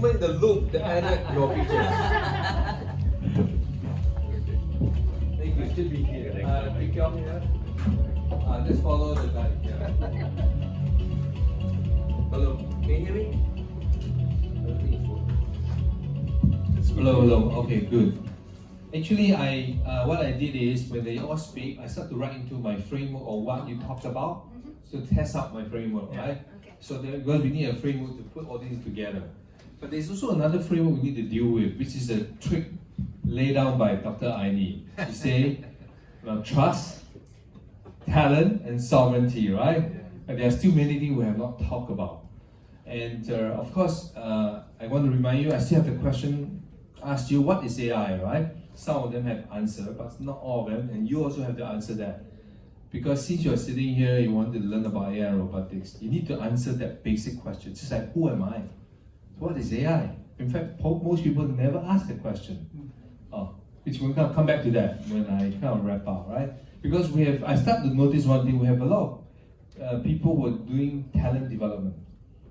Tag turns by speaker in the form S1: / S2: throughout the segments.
S1: The loop that added your picture. Thank you. Should be here. Kheong here. Just follow the guide. Yeah. Hello. Can you hear me?
S2: Hello. Okay, good. Actually, what I did is when they all speak, I start to write into my framework or what you talked about, so test out my framework, right?
S3: Okay.
S2: So because we need a framework to put all these together. But there's also another framework we need to deal with, which is a trick laid down by Dr. Aini. She say, trust, talent, and sovereignty, right? And there are still many things we have not talked about. And of course, I want to remind you, I still have the question asked you, what is AI, right? Some of them have answered, but not all of them, and you also have to answer that. Because since you're sitting here, you want to learn about AI and robotics, you need to answer that basic question. Just like, who am I? What is AI? In fact, most people never ask the question. Which we'll come back to that when I kind of wrap up, right? Because I start to notice one thing, we have a lot of people who are doing talent development.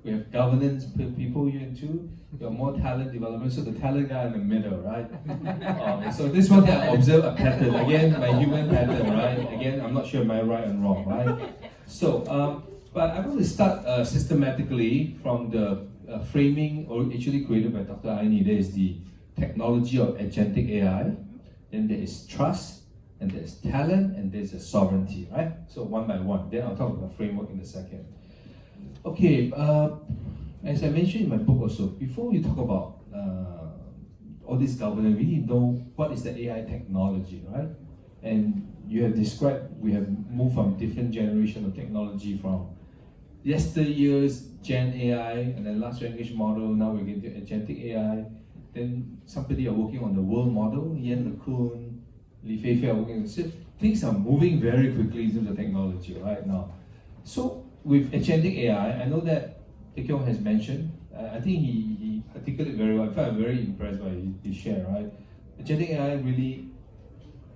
S2: We have governance people here too. We have more talent development, so the talent guy in the middle, right? So this one thing I observe a pattern. Again, my human pattern, right? Again, I'm not sure am I right and wrong, right? So, but I'm going to start systematically from the framing, or actually created by Dr. Aini. There is the technology of agentic AI, then there is trust, and there's talent, and there's a sovereignty, right? So one by one. Then I'll talk about framework in a second. Okay, as I mentioned in my book also, before we talk about all this governance, we need to know what is the AI technology, right? And you have described, we have moved from different generation of technology from yesteryear's Gen AI and then large language model, now we're getting to agentic AI. Then somebody are working on the world model, Yan LeCun, Li Feifei are working on it. Things are moving very quickly in terms of technology right now. So with agentic AI, I know that Kheong has mentioned, I think he articulated very well. In fact, I'm very impressed by his share, right? Agentic AI really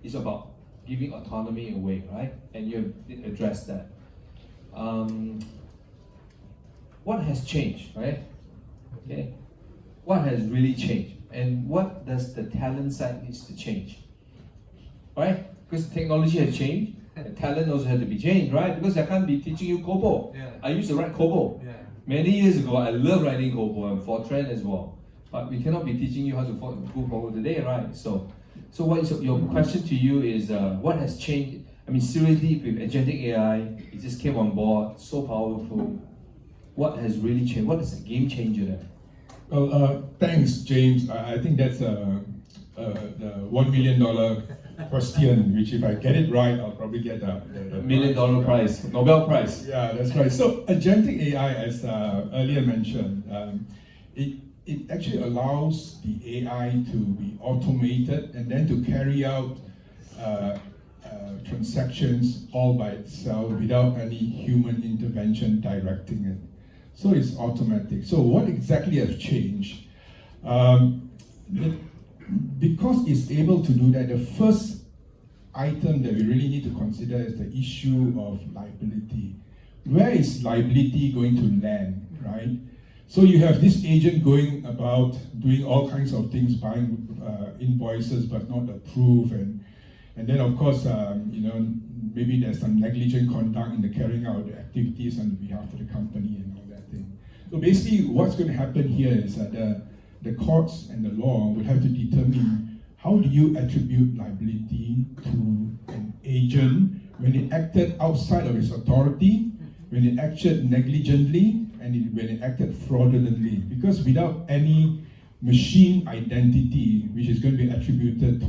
S2: is about giving autonomy away, right? And you have addressed that. What has changed, right? Okay. What has really changed? And what does the talent side needs to change? Right? Because technology has changed, and talent also has to be changed, right? Because I can't be teaching you COBOL.
S1: Yeah.
S2: I used to write COBOL.
S1: Yeah.
S2: Many years ago, I love writing COBOL and Fortran as well. But we cannot be teaching you how to do COBOL today, right? So what is your question to you is what has changed? I mean, seriously, with agentic AI, it just came on board, so powerful. What has really changed? What is the game changer there?
S4: Well, thanks, James. I think that's the $1 million question, which if I get it right, I'll probably get the
S2: $1 million prize, Nobel Prize.
S4: Yeah, that's right. So agentic AI, as earlier mentioned, it actually allows the AI to be automated and then to carry out transactions all by itself without any human intervention directing it. So it's automatic. So what exactly has changed? Because it's able to do that, the first item that we really need to consider is the issue of liability. Where is liability going to land, right? So you have this agent going about doing all kinds of things, buying invoices but not approved, and then of course, maybe there's some negligent conduct in the carrying out of the activities on behalf of the company and all that thing. So basically, what's going to happen here is that the courts and the law would have to determine how do you attribute liability to an agent when it acted outside of its authority, when it acted negligently, and when it acted fraudulently. Because without any machine identity, which is going to be attributed to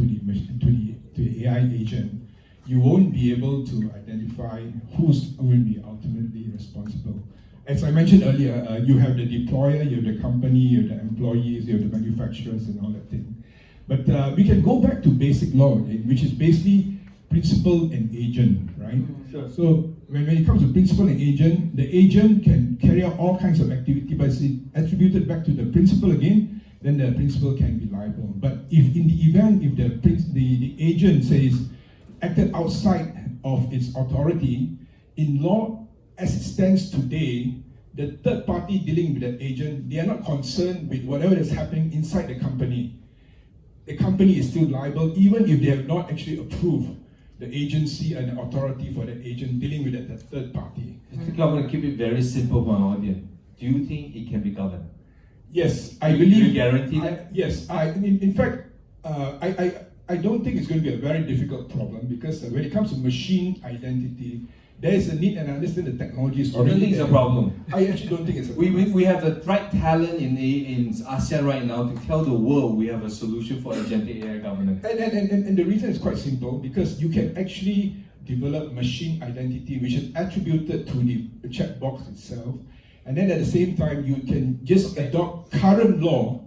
S4: the AI agent, you won't be able to identify who's going to be ultimately responsible. As I mentioned earlier, you have the deployer, you have the company, you have the employees, you have the manufacturers and all that thing. But we can go back to basic law, which is basically principal and agent, right?
S2: Sure.
S4: So when it comes to principal and agent, the agent can carry out all kinds of activity, but it's attributed back to the principal again, then the principal can be liable. But if in the event, if the agent says acted outside of its authority, in law, as it stands today, the third party dealing with that agent, they are not concerned with whatever is happening inside the company. The company is still liable even if they have not actually approved the agency and the authority for that agent dealing with that third party.
S2: I think I'm going to keep it very simple for my audience. Do you think it can be governed?
S4: Yes, I
S2: Do
S4: believe.
S2: you guarantee that?
S4: Yes, in fact, I don't think it's going to be a very difficult problem because when it comes to machine identity, there is a need, and I understand the technology is
S2: I don't
S4: already
S2: think it's a
S4: there.
S2: problem.
S4: I actually don't think it's a problem.
S2: We have the right talent in ASEAN right now to tell the world we have a solution for agentic AI governance.
S4: And the reason is quite simple because you can actually develop machine identity which is attributed to the checkbox itself, and then at the same time you can just adopt current law,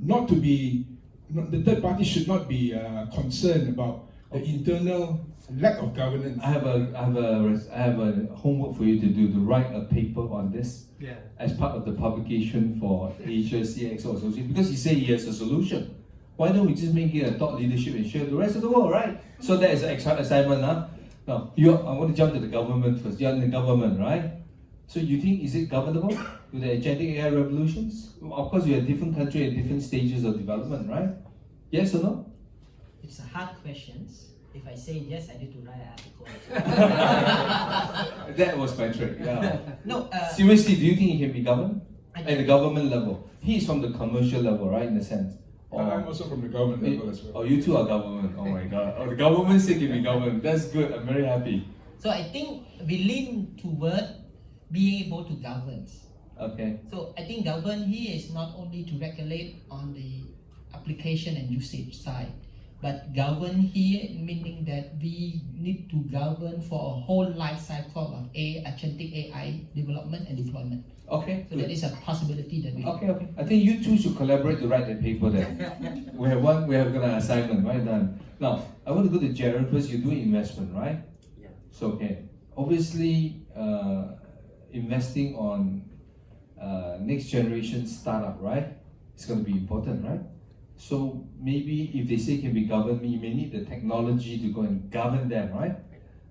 S4: the third party should not be concerned about the internal lack of governance.
S2: I have a homework for you to do, to write a paper on this as part of the publication for Asia ACXOA Association, because he said he has a solution. Why don't we just make it a thought leadership and share the rest of the world, right? So that is an extra assignment, huh? Now, I want to jump to the government first. You're in the government, right? So you think, is it governable with the agentic AI revolutions? Of course, we have different countries at different stages of development, right? Yes or no?
S3: It's a hard question. If I say yes, I need to write an article.
S2: That was my trick, yeah.
S3: No,
S2: Seriously, do you think it can be governed?
S3: I
S2: At the
S3: think-
S2: government level. He's from the commercial level, right, in a sense.
S4: I'm also from the government level as well.
S2: Oh, you two are government. Oh my god. Oh, the government said can be governed. That's good. I'm very happy.
S3: So I think we lean toward being able to govern.
S2: Okay.
S3: So I think govern here is not only to regulate on the application and usage side, but govern here meaning that we need to govern for a whole life cycle of agentic AI development and deployment.
S2: Okay.
S3: So that
S2: Good.
S3: is a possibility that we
S2: Okay. I think you two should collaborate to write that paper then. We have got an assignment, right? Done. Now, I want to go to Jayren first. You do investment, right?
S5: Yeah.
S2: So okay. Obviously, investing on next generation startup, right? It's going to be important, right? So maybe if they say can be governed, you may need the technology to go and govern them, right?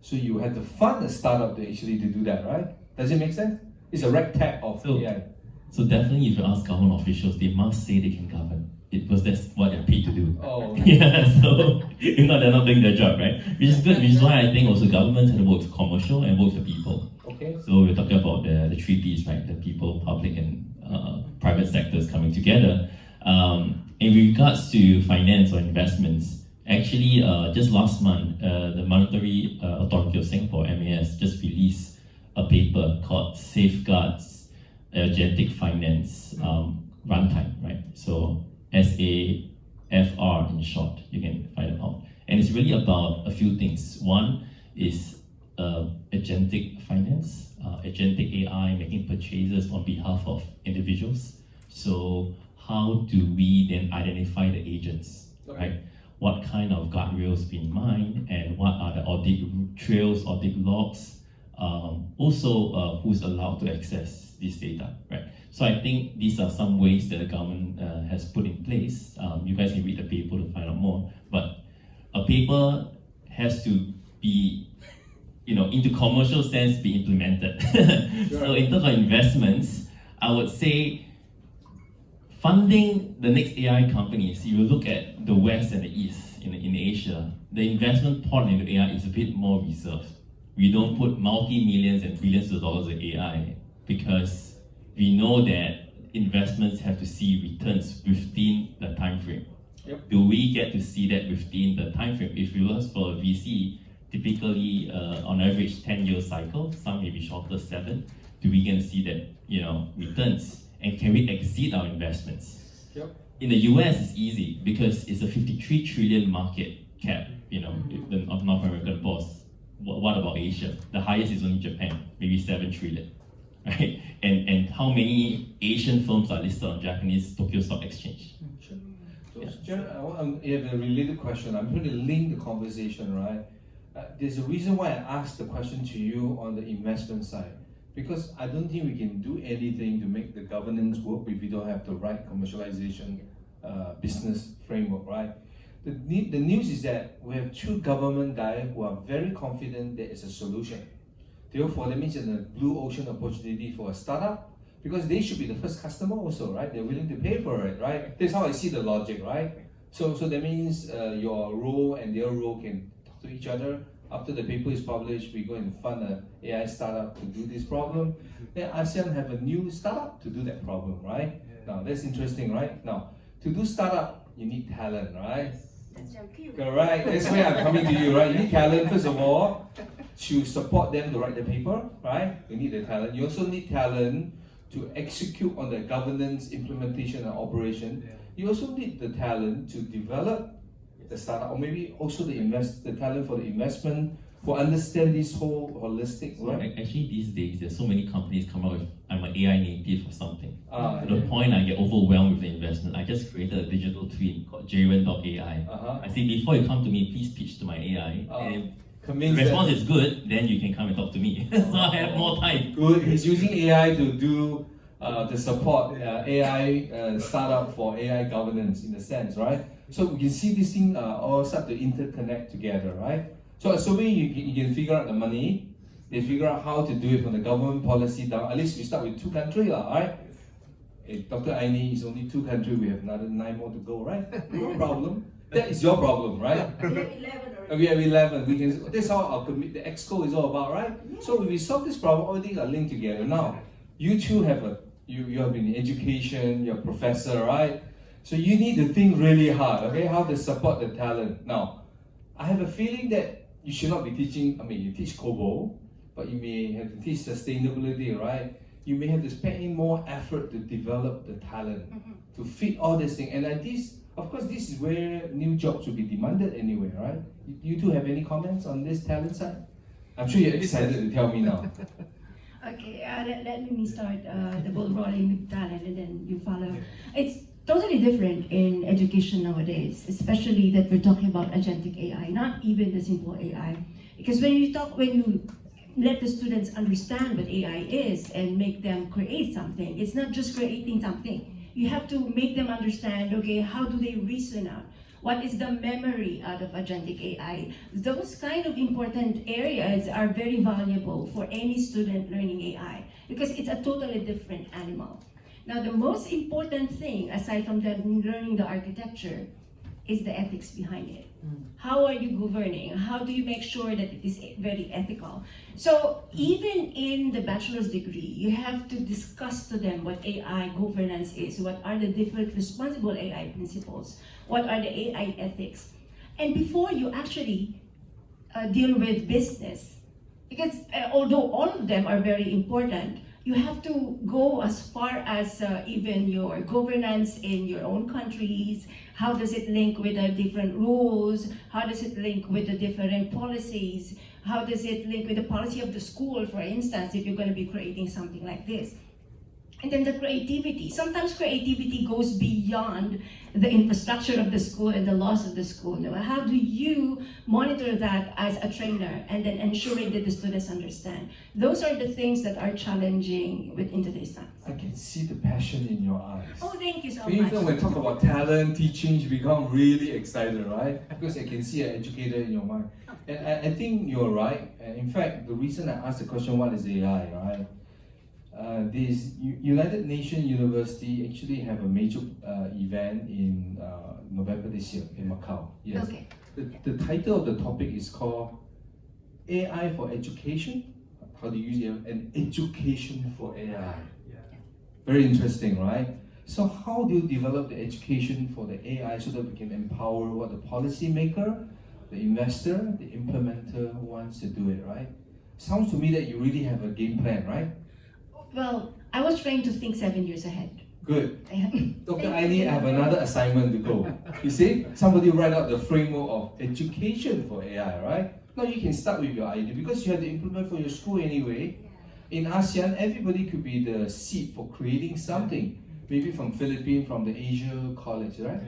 S2: So you have to fund a startup to actually to do that, right? Does it make sense? It's a rec tech of AI.
S6: So definitely, if you ask government officials, they must say they can govern, because that's what they're paid to do.
S2: Oh,
S6: Yeah, so if not, they're not doing their job, right? Which is good, which is why I think also governments have to work with commercial and work with the people.
S2: okay.
S6: So we're talking about the three Ps, right? The people, public, and private sectors coming together. In regards to finance or investments, actually, just last month, the Monetary Authority of Singapore, MAS, just released a paper called Safeguards Agentic Finance Runtime, right? So SAFR in short, you can find it out. And it's really about a few things. One is agentic finance, agentic AI making purchases on behalf of individuals. So how do we then identify the agents, right? What kind of guardrails be in mind, and what are the audit trails, audit logs? Also, who's allowed to access this data, right? So I think these are some ways that the government has put in place. You guys can read the paper to find out more. But a paper has to be, into commercial sense, be implemented. So in terms of investments, I would say funding the next AI companies, you look at the West and the East in Asia, the investment part into AI is a bit more reserved. We don't put multi-millions and billions of dollars in AI because we know that investments have to see returns within the time frame.
S2: Yep.
S6: Do we get to see that within the time frame? If you look for a VC, typically on average 10-year cycle, some may be shorter, 7. Do we get to see that returns? And can we exceed our investments?
S2: Yep.
S6: In the US, it's easy because it's a 53 trillion market cap. The North American boss. What about Asia? The highest is only Japan, maybe 7 trillion, right? And how many Asian firms are listed on Japanese Tokyo Stock Exchange?
S2: Sure. So, Jayren, I have a related question. I'm going to link the conversation, right? There's a reason why I asked the question to you on the investment side, because I don't think we can do anything to make the governance work if we don't have the right commercialization business framework, right? The news is that we have 2 government guys who are very confident there is a solution. Therefore, that means there's a blue ocean opportunity for a startup because they should be the first customer also, right? They're willing to pay for it, right? That's how I see the logic, right? So that means your role and their role can talk to each other. After the paper is published, we go and fund an AI startup to do this problem. Then ASEAN have a new startup to do that problem, right? Now that's interesting, right? Now, to do startup, you need talent, right?
S5: That's your cue.
S2: Correct. That's where I'm coming to you, right? You need talent, first of all, to support them to write the paper, right? You need the talent. You also need talent to execute on the governance, implementation, and operation. You also need the talent to develop the startup, or maybe also the talent for the investment, who understand this whole holistic,
S6: So
S2: right?
S6: actually these days, there's so many companies come out with, I'm an AI native or something.
S2: Ah,
S6: To the point I get overwhelmed with the investment. I just created a digital twin called Jayren.ai.
S2: Uh-huh.
S6: I say, before you come to me, please pitch to my AI. And if the
S2: Convince
S6: response
S2: them.
S6: is good, then you can come and talk to me. So I have more time.
S2: Good. He's using AI to do the support AI startup for AI governance in a sense, right? So we can see this thing all start to interconnect together, right? So assuming you can figure out the money, they figure out how to do it from the government policy down. At least we start with 2 countries, right? Dr. Aini is only 2 countries. We have another 9 more to go, right? No problem. That is your problem, right?
S5: We have 11 already.
S2: We have 11. We can. That's how our the ACXOA is all about, right? So if we solve this problem, all these are linked together. Now, you two have you have been in education. You're a professor, right? So you need to think really hard, okay? How to support the talent. Now, I have a feeling that you should not be teaching. I mean, you teach COBOL, but you may have to teach sustainability, right? You may have to spend in more effort to develop the talent, to fit all these things. And of course, this is where new jobs will be demanded anyway, right? You two have any comments on this talent side? I'm sure you're excited to tell me now.
S5: Okay, let me start the ball rolling with talent and then you follow. It's totally different in education nowadays, especially that we're talking about agentic AI, not even the simple AI. Because when you let the students understand what AI is and make them create something, it's not just creating something. You have to make them understand, okay, how do they reason out? What is the memory out of agentic AI? Those kind of important areas are very valuable for any student learning AI because it's a totally different animal. Now, the most important thing, aside from learning the architecture, is the ethics behind it. How are you governing? How do you make sure that it is very ethical? So even in the bachelor's degree, you have to discuss to them what AI governance is, what are the different responsible AI principles, what are the AI ethics. And before you actually deal with business, because although all of them are very important, you have to go as far as even your governance in your own countries. How does it link with the different rules? How does it link with the different policies? How does it link with the policy of the school, for instance, if you're going to be creating something like this? And then the creativity. Sometimes creativity goes beyond the infrastructure of the school and the laws of the school. Now, how do you monitor that as a trainer and then ensuring that the students understand? Those are the things that are challenging in today's time.
S2: I can see the passion in your eyes.
S5: Oh, thank you so
S2: Even
S5: much.
S2: when we talk about talent, teaching, you become really excited, right? Because I can see an educator in your mind. And I think you're right. And in fact, the reason I asked the question, what is AI, right? This United Nations University actually have a major event in November this year in Macau. Yes.
S5: Okay.
S2: The title of the topic is called AI for Education. How do you use it? And education for AI. Very interesting, right? So how do you develop the education for the AI so that we can empower what the policymaker, the investor, the implementer wants to do it, right? Sounds to me that you really have a game plan, right?
S5: Well, I was trying to think 7 years ahead.
S2: Good. Dr. Aini, I have another assignment to go. You see, somebody write out the framework of education for AI, right? Now you can start with your idea because you have to implement for your school anyway. In ASEAN, everybody could be the seed for creating something. Maybe from Philippines, from the Asia College, right?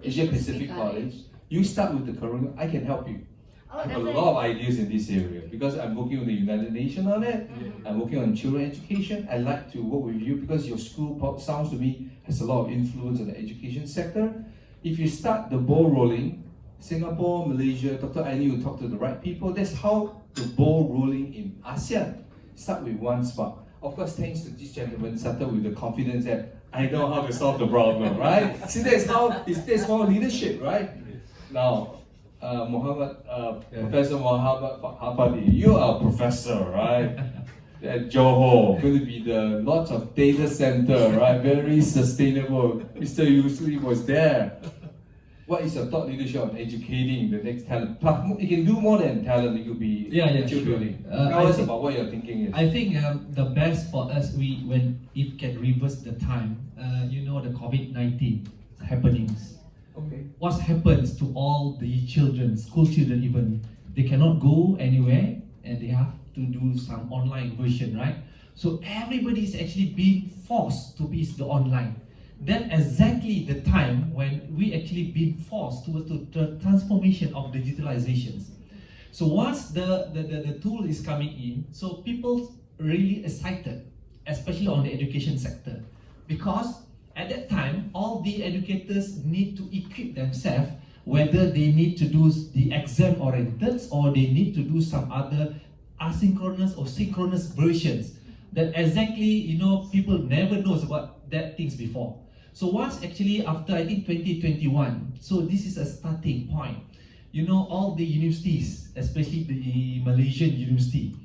S2: Asia Pacific College. You start with the curriculum. I can help you.
S5: Oh,
S2: I have a
S5: definitely.
S2: lot of ideas in this area because I'm working with the United Nations on it. I'm working on children education. I like to work with you because your school sounds to me has a lot of influence on the education sector. If you start the ball rolling, Singapore, Malaysia, Dr. Aini will talk to the right people. That's how the ball rolling in ASEAN. Start with one spark. of course, thanks to this gentleman, started with the confidence that I know how to solve the problem, right? See, that's how leadership, right? Now, Professor Mohammed Fadhil, you are a professor, right? At Johor, going to be the lots of data center, right? Very sustainable. Mr. Yusri was there. What is your thought leadership on educating the next talent? You can do more than talent. You could be building. Tell us about what your thinking is.
S7: I think the best for us, when it can reverse the time, the COVID-19 happenings.
S2: Okay.
S7: What happens to all the children, school children even, they cannot go anywhere and they have to do some online version, right? So everybody is actually being forced to be the online. Then exactly the time when we actually been forced towards the transformation of digitalizations. So once the tool is coming in, so people really excited, especially on the education sector, because at that time all the educators need to equip themselves, whether they need to do the exam oriented or they need to do some other asynchronous or synchronous versions that exactly people never knows about that things before. So once actually after I think 2021, so this is a starting point. All the universities, especially the Malaysian university,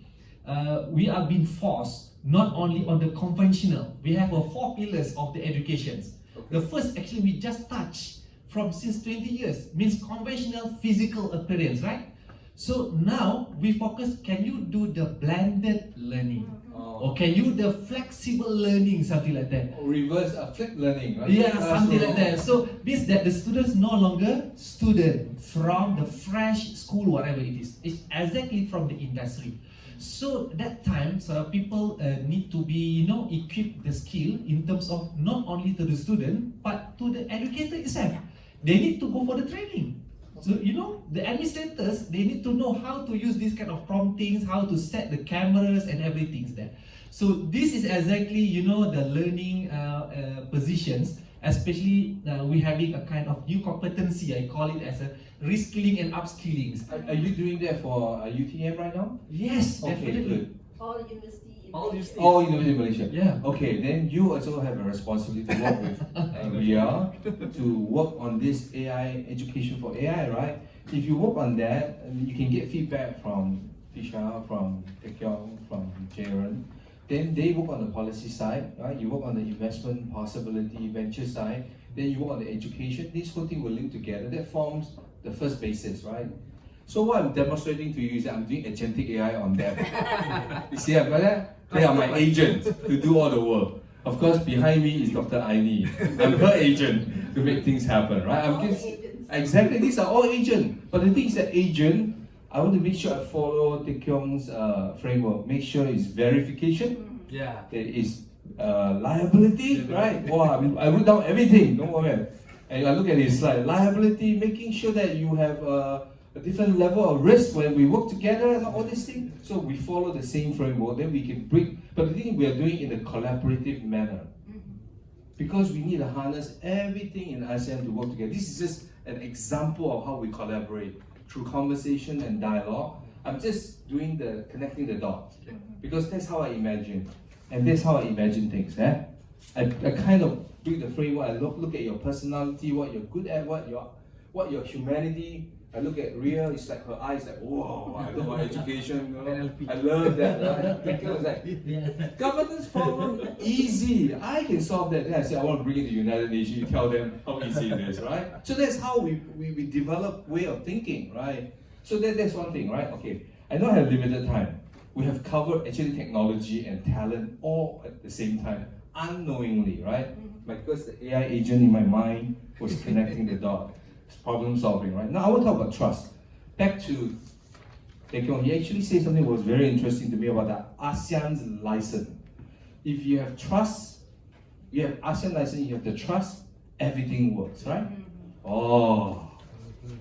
S7: we are being forced not only on the conventional. We have 4 pillars of the educations. The first actually we just touched from since 20 years means conventional physical appearance, right? So now we focus, can you do the blended learning? Or can you the flexible learning, something like that?
S2: Or reverse flip learning, right?
S7: Yeah, something like that. So means that the students no longer student from the fresh school, whatever it is. It's exactly from the industry. So that time, so people need to be, equip the skill in terms of not only to the student, but to the educator itself. They need to go for the training. So, the administrators, they need to know how to use this kind of promptings, how to set the cameras and everything there. So this is exactly, the learning positions, especially we having a kind of new competency, I call it as a reskilling and upskilling.
S2: Are you doing that for UTM right now?
S7: Yes,
S2: Okay,
S7: definitely.
S2: good.
S5: All university.
S2: All University of Malaysia.
S7: Yeah.
S2: Okay, then you also have a responsibility to work with Rhea to work on this AI education for AI, right? If you work on that, you can get feedback from Pisal, from Kheong, from Jayren. Then they work on the policy side, right? You work on the investment possibility, venture side. Then you work on the education. This whole thing will link together. That forms the first basis, right? So what I'm demonstrating to you is that I'm doing agentic AI on them. You see, I've got that? They are my agent to do all the work. Of course, behind me is Dr. Aini. I'm her agent to make things happen, right? Exactly, these are all agents. But the thing is that agent, I want to make sure I follow Kheong's framework. Make sure it's verification.
S1: Yeah.
S2: There is liability, right? Wow, I wrote down everything, don't worry. And I look at his slide. Liability, making sure that you have a different level of risk when we work together and all these things. So we follow the same framework, then we can bring, but the thing we are doing in a collaborative manner. Because we need to harness everything in ASEAN to work together. This is just an example of how we collaborate through conversation and dialogue. I'm just doing the connecting the dots because that's how I imagine. And that's how I imagine things. I kind of do the framework. I look at your personality, what you're good at, what your humanity. I look at Rhea, it's like her eyes like, whoa, I love my education, I love that. Right? It was like, governance problem, easy. I can solve that. Then I say, I want to bring it to the United Nations, you tell them how easy it is, right? So that's how we develop way of thinking, right? So that's one thing, right? Okay, I know I have limited time. We have covered actually technology and talent all at the same time, unknowingly, right? Because the AI agent in my mind was connecting the dot. Problem solving, right? Now I want to talk about trust. Back to Kheong, he actually said something that was very interesting to me about the ASEAN's license. If you have trust, you have ASEAN license, you have the trust, everything works, right? Oh,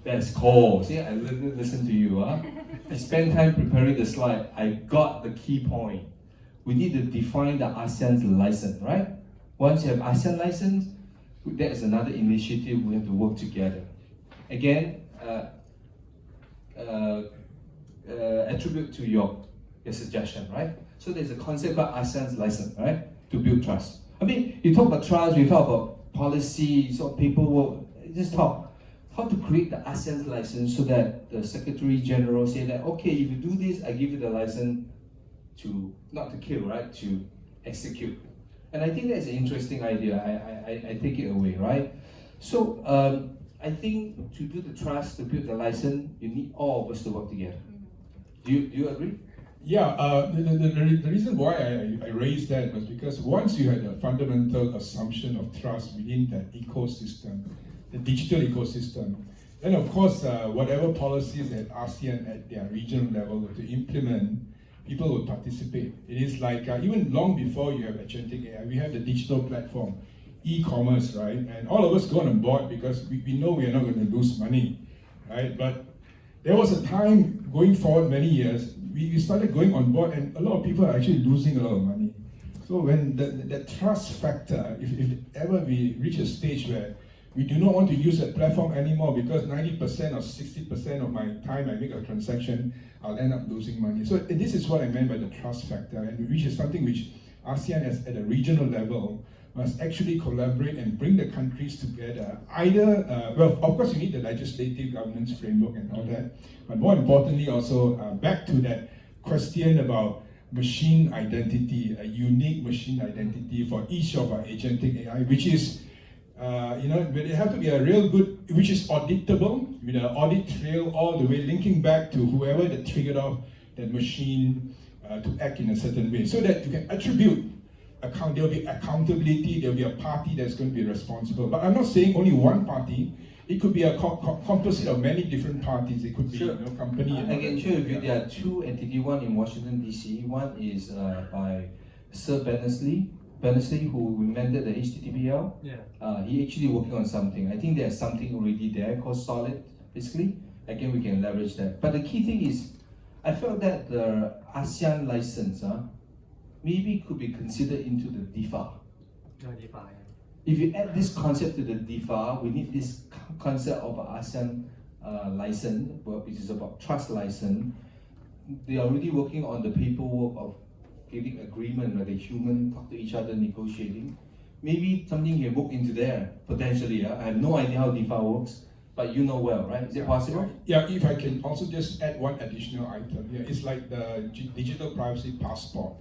S2: that's cool. See, I listen to you, huh? I spent time preparing the slide. I got the key point. We need to define the ASEAN's license, right? Once you have ASEAN license, that is another initiative we have to work together. Again, attribute to your suggestion, right? So there's a concept called ASEAN's license, right? To build trust. I mean, you talk about trust, we talk about policy, so paperwork, just talk. How to create the ASEAN's license so that the Secretary General say that, okay, if you do this, I give you the license to, not to kill, right? To execute. And I think that's an interesting idea. I take it away, right? So I think to do the trust, to build the license, you need all of us to work together. Do you agree?
S4: Yeah, the reason why I raised that was because once you had a fundamental assumption of trust within that ecosystem, the digital ecosystem, then of course, whatever policies that ASEAN at their regional level were to implement, people would participate. It is like, even long before you have Agentic AI, we have the digital platform, e-commerce, right? And all of us go on board because we know we are not going to lose money, right? But there was a time going forward many years, we started going on board and a lot of people are actually losing a lot of money. So when the trust factor, if ever we reach a stage where we do not want to use that platform anymore because 90% or 60% of my time I make a transaction, I'll end up losing money. So this is what I meant by the trust factor, and which is something which ASEAN has at a regional level must actually collaborate and bring the countries together. Either, well, of course you need the legislative governance framework and all that, but more importantly also back to that question about machine identity, a unique machine identity for each of our agentic AI, which is, but it have to be a real good, which is auditable, with an audit trail all the way linking back to whoever that triggered off that machine to act in a certain way, so that you can attribute there'll be accountability, there'll be a party that's going to be responsible. But I'm not saying only one party. It could be a composite of many different parties. It could be company.
S2: I can share with you there are two entities, one in Washington DC, one is by Sir Berners-Lee, who invented the HTTPL. He actually working on something. I think there's something already there called Solid, basically. Again, we can leverage that. But the key thing is, I felt that the ASEAN license maybe could be considered into the DIFA. If you add this concept to the DIFA, we need this concept of ASEAN license, which is about trust license. They are already working on the paperwork of getting agreement where the human talk to each other, negotiating. Maybe something can work into there, potentially. I have no idea how DIFA works, but you know well, right? Is it possible?
S4: Yeah, if I can also just add one additional item. Yeah, it's like the digital privacy passport.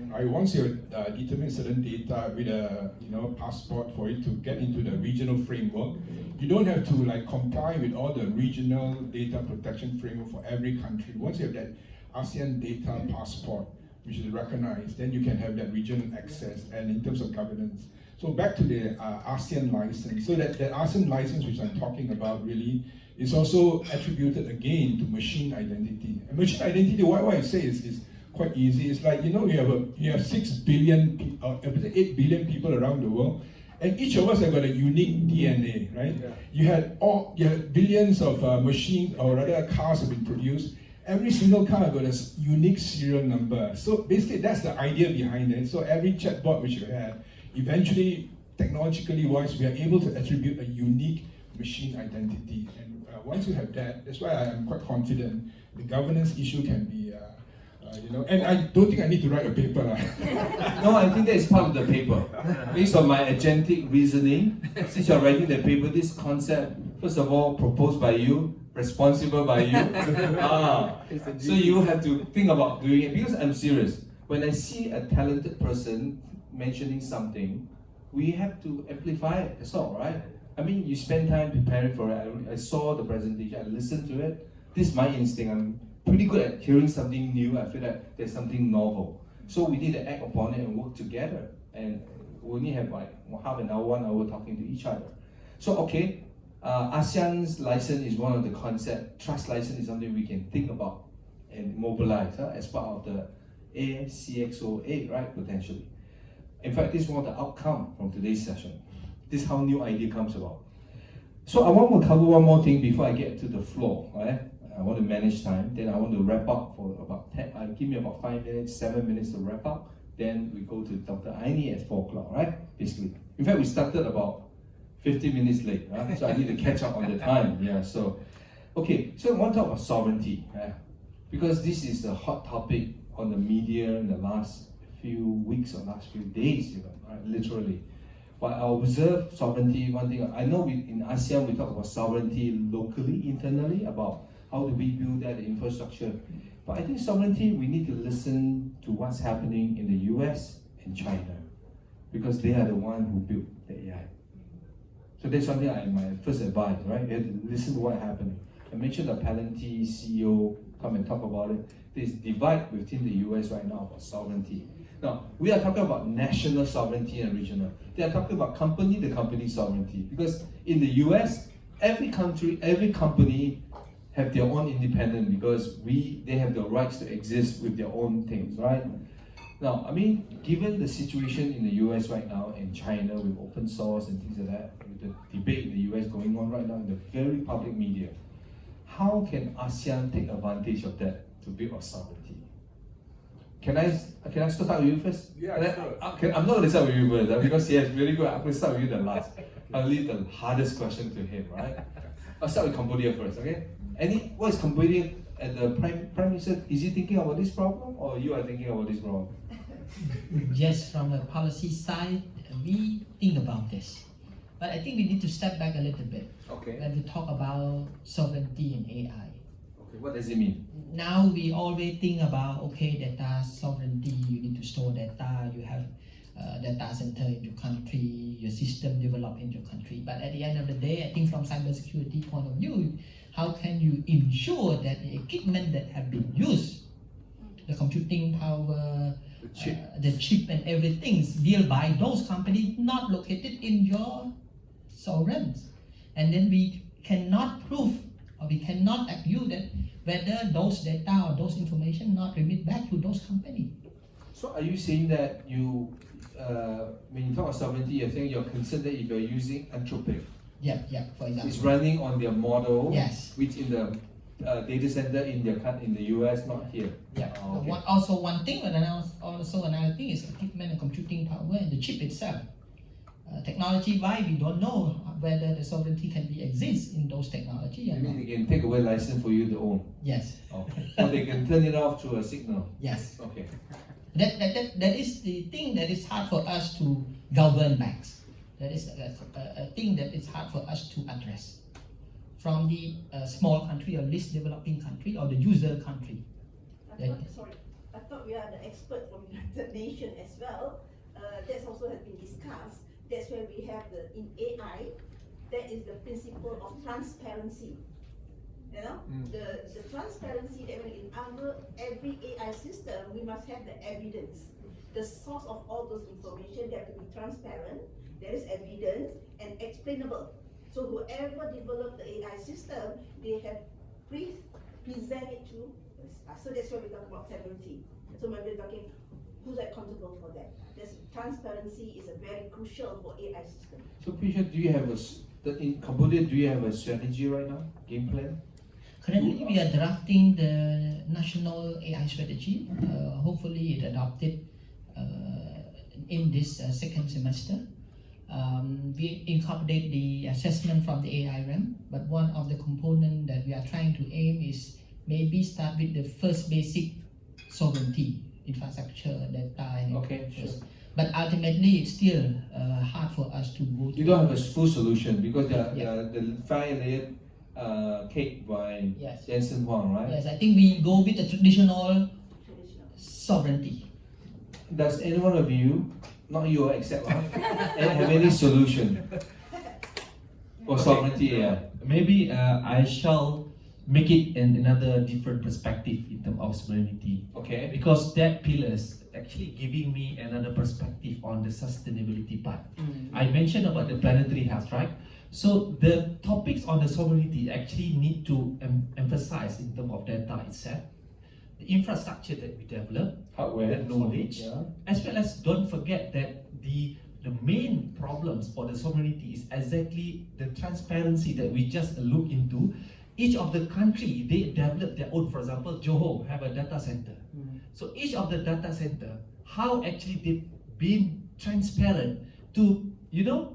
S4: Right? Once you determine certain data with a passport for it to get into the regional framework, you don't have to comply with all the regional data protection framework for every country. Once you have that ASEAN data passport, which is recognized, then you can have that regional access and in terms of governance. So back to the ASEAN license. So that ASEAN license which I'm talking about really is also attributed again to machine identity. And machine identity, what I say is quite easy. It's like, you have 6 billion, 8 billion people around the world, and each of us have got a unique DNA, right? Yeah. You had billions of machines, or rather cars have been produced. Every single car got a unique serial number. So basically that's the idea behind it. So every chatbot which you have, eventually, technologically wise, we are able to attribute a unique machine identity. And once you have that, that's why I am quite confident the governance issue can be, and I don't think I need to write a paper.
S2: No, I think that is part of the paper. Based on my agentic reasoning, since you're writing the paper, this concept, first of all, proposed by you, responsible by you. So you have to think about doing it, because I'm serious. When I see a talented person mentioning something, we have to amplify it, that's all, right? I mean, you spend time preparing for it. I saw the presentation, I listened to it. This is my instinct. I'm pretty good at hearing something new. I feel like there's something novel. So we need to act upon it and work together. And we only have half an hour, 1 hour talking to each other. So okay, ASEAN's license is one of the concepts. Trust license is something we can think about and mobilize as part of the ACXOA, right, potentially. In fact, this is one of the outcomes from today's session. This is how new idea comes about. So I want to cover one more thing before I get to the floor, right? I want to manage time, then I want to wrap up for about 10, give me about 5 minutes, 7 minutes to wrap up, then we go to Dr. Aini at 4 o'clock, right? Basically. In fact, we started about 50 minutes late, right? So I need to catch up on the time, yeah, so. Okay, so I want to talk about sovereignty, right? Because this is a hot topic on the media in the last few weeks or last few days, even, right? Literally. But I observe sovereignty. One thing I know, in ASEAN we talk about sovereignty locally, internally, about how do we build that infrastructure. But I think sovereignty, we need to listen to what's happening in the US and China, because they are the one who built the AI. So that's something my first advice, right? You have to listen to what's happening. I mentioned the Palantir CEO come and talk about it. There's divide within the US right now about sovereignty. Now, we are talking about national sovereignty and regional. They are talking about company to company sovereignty, because in the US, every country, every company have their own independence, because they have the rights to exist with their own things, right? Now, I mean, given the situation in the US right now and China with open source and things like that, with the debate in the US going on right now in the very public media, how can ASEAN take advantage of that to build our sovereignty? Can I start with you first?
S1: Yeah, sure.
S2: I'm not going to start with you first, because he has really good. I'm going to start with you the last. I'll leave the hardest question to him, right? I'll start with Cambodia first, okay? What is Cambodia at the Prime Minister? Is he thinking about this problem, or you are thinking about this problem?
S3: Yes, from a policy side, we think about this. But I think we need to step back a little bit
S2: Okay.
S3: when we talk about sovereignty and AI.
S2: Okay, what does it mean?
S3: Now we always think about, okay, data sovereignty, you need to store data, you have data center in your country, your system developed in your country. But at the end of the day, I think from cybersecurity point of view, how can you ensure that the equipment that have been used, the computing power, the chip and everything is built by those companies not located in your sovereign. And then we cannot prove, or we cannot accuse that whether those data or those information not remit back to those companies.
S2: So are you saying that when you talk about sovereignty, you're saying you're concerned that if you're using Anthropic,
S3: Yeah, for example.
S2: it's running on their model,
S3: Yes.
S2: which in the data center in the US, not here.
S3: Yeah.
S2: Oh, okay.
S3: Also one thing, but also another thing is equipment and computing power and the chip itself. Technology-wise, we don't know whether the sovereignty can be exist in those technology or
S2: Maybe
S3: not.
S2: they can take away license for you to own.
S3: Yes.
S2: Okay. Or they can turn it off through a signal.
S3: Yes.
S2: Okay.
S3: That is the thing that is hard for us to govern banks. That is a thing that is hard for us to address. From the small country or least developing country or the user country.
S8: I thought we are the expert from United Nations as well. That also has been discussed. That's where we have in AI, that is the principle of transparency. You know, the transparency that in every AI system, we must have the evidence. The source of all those information, they have to be transparent, there is evidence and explainable. So whoever developed the AI system, they have present it to us. So that's why we talk about sovereignty. So when we're talking, who's accountable for that? This transparency is a very crucial for AI system.
S2: So Pisal, do you have in Cambodia, do you have a strategy right now, game plan?
S3: Currently, we are drafting the national AI strategy. Hopefully, it adopted in this second semester. We incorporate the assessment from the AI realm, but one of the components that we are trying to aim is maybe start with the first basic sovereignty, infrastructure, data, and
S2: Okay, sure.
S3: But ultimately, it's still hard for us to go.
S2: You don't have a full solution because the 5-layer cake by
S3: Yes.
S2: Jensen Huang, right?
S3: Yes, I think we go with the traditional sovereignty.
S2: Does any one of you, not you except have any solution for sovereignty AI?
S7: Maybe I shall make it in another different perspective in terms of sovereignty.
S2: Okay.
S7: Because that pillars actually giving me another perspective on the sustainability part. I mentioned about the planetary health, right? So the topics on the sovereignty actually need to emphasize in terms of data itself, the infrastructure that we develop,
S2: Hardware,
S7: the knowledge,
S2: yeah.
S7: as well as don't forget that the main problems for the sovereignty is exactly the transparency that we just look into. Each of the country, they develop their own. For example, Johor have a data center. So each of the data center, how actually they've been transparent to,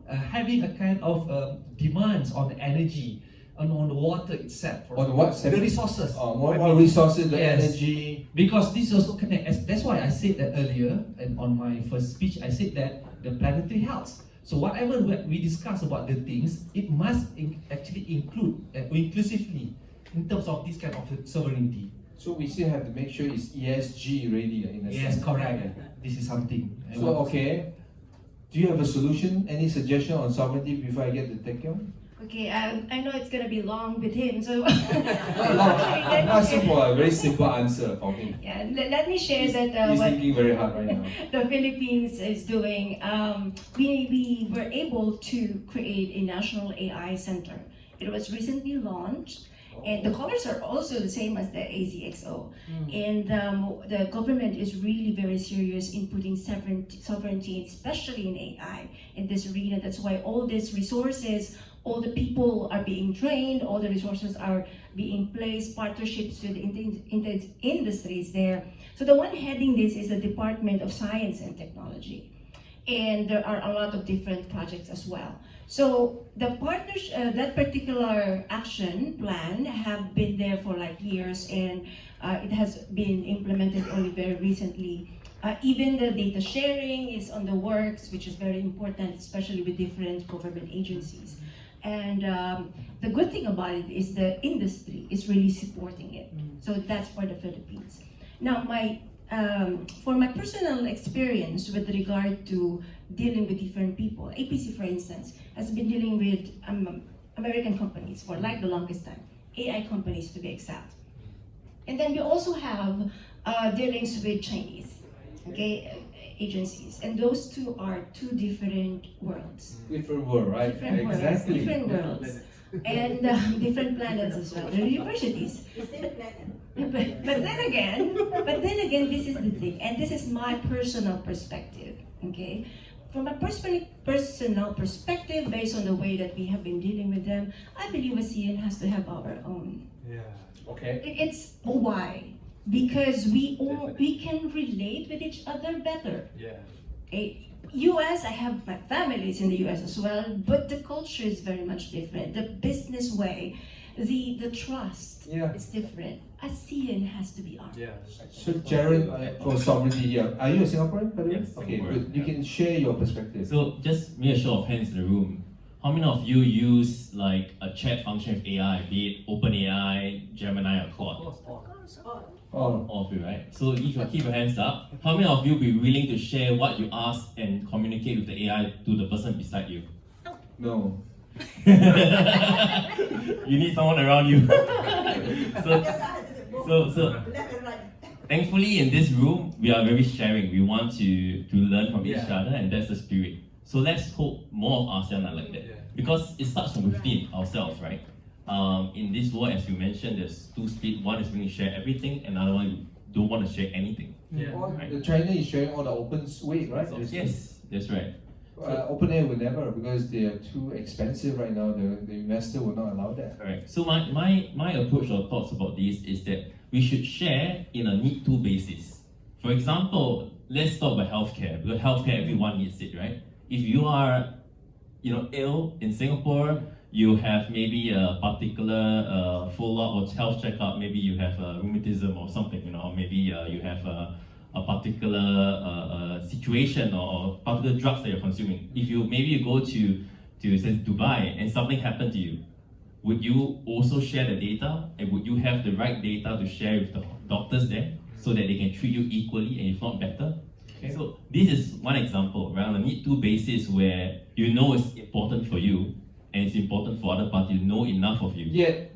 S7: having a kind of demands on energy, on the water itself. for
S2: On what
S7: example. The
S2: sector?
S7: resources.
S2: More resources, the
S7: Yes.
S2: energy.
S7: Because this also connects. That's why I said that earlier, and on my first speech, I said that the planetary health. So whatever we discuss about the things, it must actually include inclusively in terms of this kind of sovereignty.
S2: So we still have to make sure it's ESG ready in a
S7: Yes,
S2: sense.
S7: correct. This is something. I
S2: So
S7: want to
S2: okay, do you have a solution? Any suggestion on sovereignty before I get to Kheong?
S5: Okay, I know it's gonna be long with him, so
S2: I'm asking for a very simple answer from him.
S5: yeah, let me share that
S2: He's
S5: what
S2: thinking very hard right now.
S5: the Philippines is doing. We were able to create a national AI center. It was recently launched. And the colors are also the same as the ACXO. And the government is really very serious in putting sovereignty, especially in AI, in this arena. That's why all these resources, all the people are being trained, all the resources are being placed, partnerships with the industries there. So the one heading this is the Department of Science and Technology. And there are a lot of different projects as well. So the that particular action plan have been there for like years, and it has been implemented only very recently. Even the data sharing is on the works, which is very important, especially with different government agencies. And the good thing about it is the industry is really supporting it. So that's for the Philippines. Now, for my personal experience with regard to dealing with different people, APC, for instance, has been dealing with American companies for like the longest time, AI companies to be exact. And then we also have dealings with Chinese, okay, agencies, and those two are two different worlds.
S2: Different world, right?
S5: Different worlds,
S2: Exactly.
S5: different worlds, and different planets as well. They're universities.
S8: The same planet.
S5: But then again, this is the thing, and this is my personal perspective, okay? From a personal perspective, based on the way that we have been dealing with them, I believe ASEAN has to have our own.
S1: Yeah.
S2: Okay.
S5: It's why? Because we can relate with each other better.
S1: Yeah.
S5: US, I have my families in the US as well, but the culture is very much different. The business way, the trust,
S2: Yeah.
S5: is different. ASEAN has to be ours.
S1: Yeah.
S2: So Jayren, for sovereignty here, are you a Singaporean by the way?
S6: Yes,
S2: Okay,
S6: Singaporean.
S2: good. You can share your perspective.
S6: So just me a show of hands in the room. How many of you use like a chat function with AI, be it OpenAI, Gemini, or Claude?
S2: Oh,
S6: All of you, right? So if you keep your hands up, how many of you be willing to share what you ask and communicate with the AI to the person beside you?
S2: no.
S6: You need someone around you. so,
S8: Yes, I had to do both.
S6: so
S8: Left and right.
S6: thankfully in this room, we are very sharing. We want to learn from each
S1: Yeah.
S6: other, and that's the spirit. So let's hope more of ASEAN are like that.
S1: Yeah.
S6: Because it starts from within ourselves, right? In this world, as you mentioned, there's two speed. One is willing to share everything, another one don't want to share anything.
S1: Yeah.
S2: All,
S6: Right.
S2: the China is sharing all the open way, right?
S6: So, yes, that's right.
S2: Open air will never because they are too expensive right now. The investor will not allow that.
S6: Correct. So my approach or thoughts about this is that we should share in a need-to basis. For example, let's talk about healthcare, because healthcare everyone needs it, right? If you are, ill in Singapore, you have maybe a particular follow-up or health checkup. Maybe you have rheumatism or something, or maybe you have a particular situation or particular drugs that you're consuming. If you go to say Dubai and something happened to you, would you also share the data, and would you have the right data to share with the doctors there so that they can treat you equally and if not better? Okay. So this is one example, right? On a need-to basis where it's important for you and it's important for other parties to know enough of you.
S2: Yet,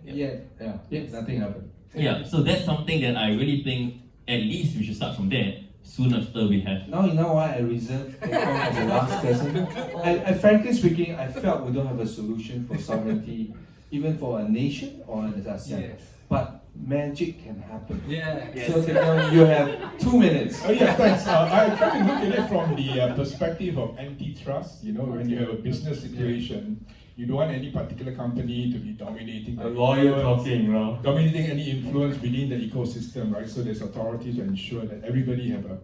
S2: nothing happened.
S6: Yeah, so that's something that I really think at least we should start from there. Soon after we have.
S2: Now you know why I reserved Kheong as the last person. I frankly speaking, I felt we don't have a solution for sovereignty, even for a nation or an ASEAN.
S1: Yes.
S2: But magic can happen.
S1: Yeah.
S2: So Kheong, you have 2 minutes.
S4: Oh yeah, thanks. I try to look at it from the perspective of antitrust. When you have a business situation, you don't want any particular company to be dominating. Dominating any influence within the ecosystem, right? So there's authority to ensure that everybody have a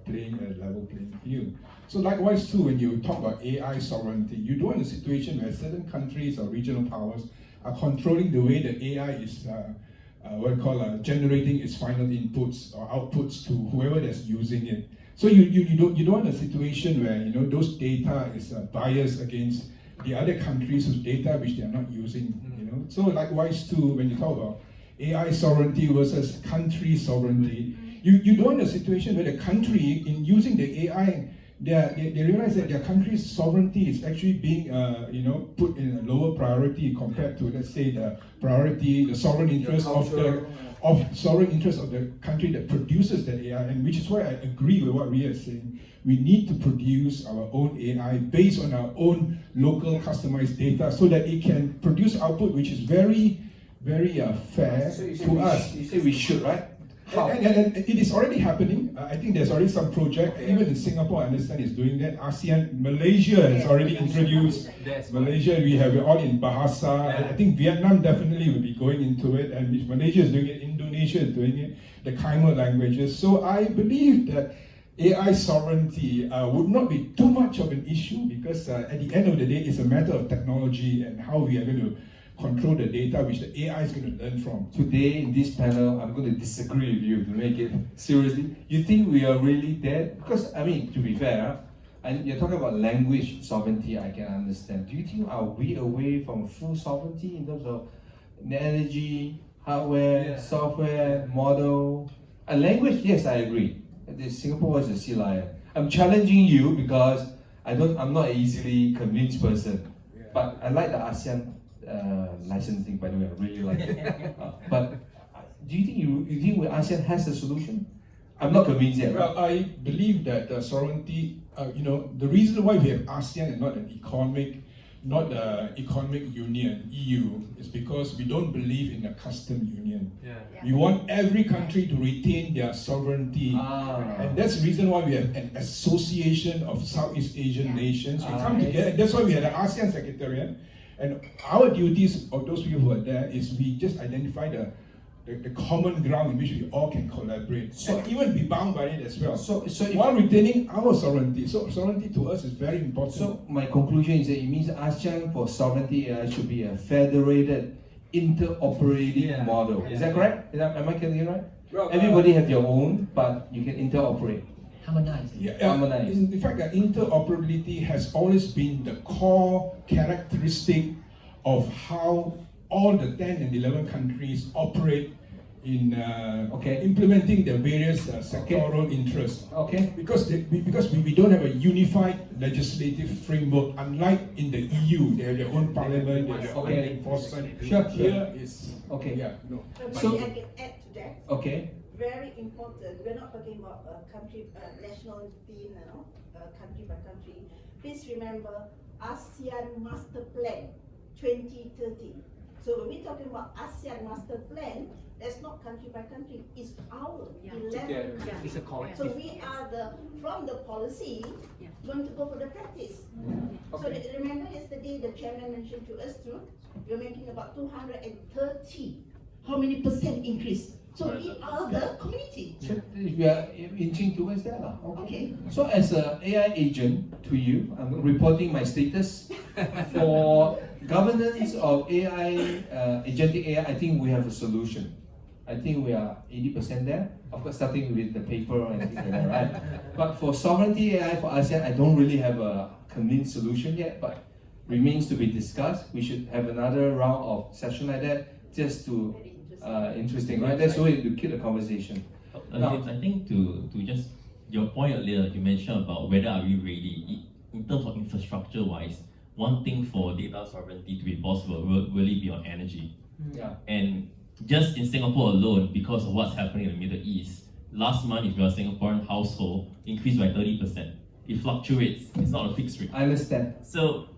S4: level playing field. So likewise too, when you talk about AI sovereignty, you don't want a situation where certain countries or regional powers are controlling the way the AI is generating its final inputs or outputs to whoever that's using it. So you don't want a situation where those data is biased against the other countries whose data which they are not using. So likewise too, when you talk about AI sovereignty versus country sovereignty, you don't want a situation where the country, in using the AI, they realize that their country's sovereignty is actually being put in a lower priority compared to, let's say, the sovereign interest of the country that produces that AI, and which is why I agree with what Rhea is saying. We need to produce our own AI based on our own local customized data so that it can produce output which is very, very fair to us.
S2: You say we should, right?
S4: And it is already happening. I think there's already some project, even in Singapore, I understand is doing that. ASEAN, Malaysia has already introduced. Malaysia, we're all in Bahasa. I think Vietnam definitely will be going into it, and if Malaysia is doing it, Indonesia is doing it, the Khmer languages. So I believe that AI sovereignty would not be too much of an issue, because at the end of the day, it's a matter of technology and how we are going to control the data which the AI is going to learn from.
S2: Today in this panel, I'm going to disagree with you to make it seriously. You think we are really there? Because, I mean, to be fair, and you're talking about language sovereignty, I can understand. Do you think are we away from full sovereignty in terms of energy, hardware, software, model? And language, yes, I agree. Singapore is a sea lion. I'm challenging you because I'm not an easily convinced person. But I like the ASEAN licensing, by the way, I really like it. But do you think ASEAN has a solution? I'm not convinced yet.
S4: Well, I believe that sovereignty, the reason why we have ASEAN and not an economic union, EU, is because we don't believe in a custom union. We want every country to retain their sovereignty. And that's the reason why we have an association of Southeast Asian nations. We come together. That's why we have the ASEAN Secretariat. And our duties of those people who are there is we just identify the common ground in which we all can collaborate. So even be bound by it as well. So while retaining our sovereignty. So sovereignty to us is very important.
S2: So my conclusion is that it means ASEAN for sovereignty AI should be a federated interoperating model. Is that correct? Am I getting it right? Well, everybody have your own, but you can interoperate.
S3: Harmonize.
S2: Harmonize.
S4: In fact, interoperability has always been the core characteristic of how all the 10 and 11 countries operate in implementing their various sectoral interests. Because we don't have a unified legislative framework, unlike in the EU. They have their own parliament, they have their own enforcement. Here is
S8: But I can add to that. Very important. We're not talking about country nationality now, country by country. Please remember ASEAN Master Plan 2030. So when we're talking about ASEAN Master Plan, that's not country by country. It's our 11 countries.
S7: It's a collective.
S8: So we are from the policy going to go for the practice. So remember yesterday the chairman mentioned to us too. We're making about 230. How many percent increase? So we are the community.
S2: We are inching towards that. Okay. So as an AI agent to you, I'm reporting my status. For governance of AI, agentic AI, I think we have a solution. I think we are 80% there. Of course, starting with the paper and things like that, right? But for sovereignty AI for ASEAN, I don't really have a convinced solution yet, but remains to be discussed. We should have another round of session like that just to interesting, right? That's the way to keep the conversation.
S6: I think to just your point earlier, you mentioned about whether are we ready in terms of infrastructure wise. One thing for data sovereignty to be possible will really be on energy. And just in Singapore alone, because of what's happening in the Middle East, last month if you're a Singaporean household, increased by 30%. It fluctuates. It's not a fixed rate.
S2: I understand.
S6: So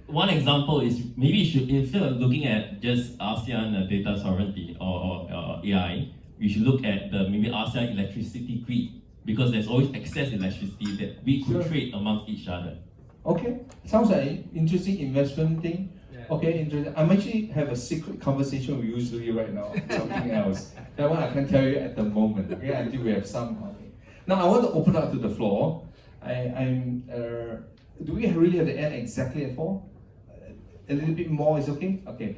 S6: one example is maybe you should, instead of looking at just ASEAN data sovereignty or AI, we should look at the maybe ASEAN electricity grid, because there's always excess electricity that we could trade amongst each other.
S2: Okay, sounds like an interesting investment thing. Okay, interesting. I'm actually have a secret conversation with usually right now. Something else. That one I can't tell you at the moment. Okay, until we have some. Okay. Now I want to open up to the floor. Do we really have to end exactly at 4? A little bit more is okay? Okay.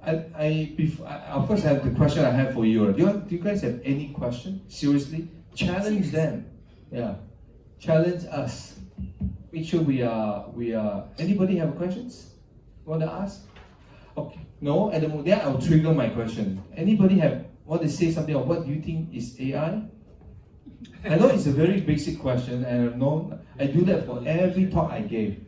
S2: Of course, I have the question I have for you. Do you guys have any question? Seriously, challenge them. Yeah, challenge us. Make sure we are. Anybody have questions? Want to ask? Okay. No. At the moment, then I'll trigger my question. Anybody want to say something? Or what do you think is AI? I know it's a very basic question, and I do that for every talk I gave.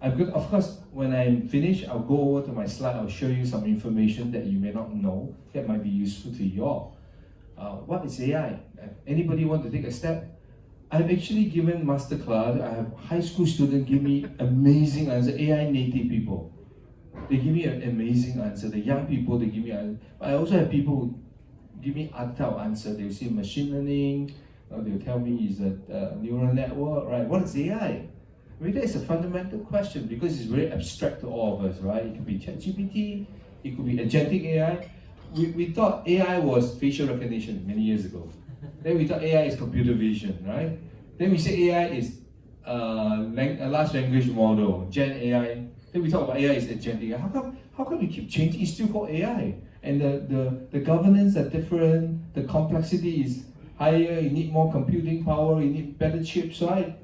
S2: Of course, when I'm finished, I'll go over to my slide. I'll show you some information that you may not know that might be useful to you all. What is AI? Anybody want to take a step? I've actually given masterclass. I have high school students give me amazing answer. AI native people, they give me an amazing answer. The young people, they give me answer. But I also have people who give me other type of answer. They'll say machine learning. They'll tell me is a neural network, right? What is AI? I mean, that is a fundamental question because it's very abstract to all of us, right? It could be ChatGPT, it could be agentic AI. We thought AI was facial recognition many years ago. Then we thought AI is computer vision, right? Then we say AI is a large language model, Gen AI. Then we talk about AI is agentic. How come we keep changing? It's still called AI. And the governance are different, the complexity is higher, you need more computing power, you need better chips, right?